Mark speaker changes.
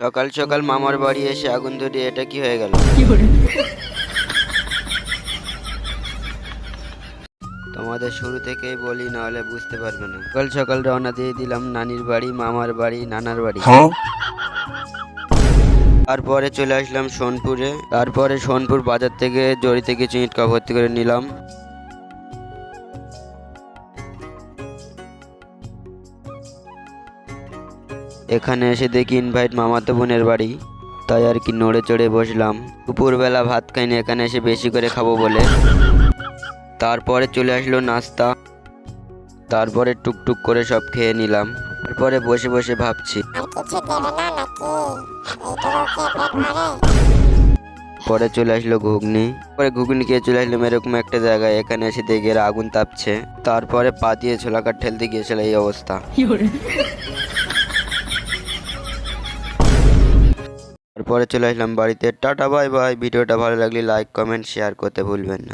Speaker 1: সকাল সকাল মামার বাড়ি এসে আগুন ধরিয়ে এটা কি হয়ে গেল? তোমাদের শুরু থেকেই বলি, না হলে বুঝতে পারবে না। সকাল সকাল রওনা দিয়ে দিলাম নানির বাড়ি, মামার বাড়ি, নানার বাড়ি। তারপরে চলে আসলাম সোনপুরে। তারপরে সোনপুর বাজার থেকে জড়িতে কিছু ইটকা ভর্তি করে নিলাম। এখানে এসে দেখি ইনভাইট মামাতো বোনের বাড়ি, তাই আর কি নড়ে চড়ে বসলাম। দুপুরবেলা ভাত খাইনি, এখানে এসে বেশি করে খাবো বলে। তারপরে চলে আসলো নাস্তা। তারপরে টুকটুক করে সব খেয়ে নিলাম। তারপরে বসে বসে ভাবছি পরে চলে আসলো ঘুগনি। পরে ঘুগনি খেয়ে চলে আসলাম এরকম একটা জায়গায়। এখানে এসে দেখি এরা আগুন তাপছে। তারপরে পা দিয়ে ছোলাকার ঠেলতে গিয়েছিল, এই অবস্থা। তারপরে চলে আসলাম বাড়িতে। Tata bye bye. ভিডিওটা ভালো লাগলে লাইক কমেন্ট শেয়ার করতে ভুলবেন না।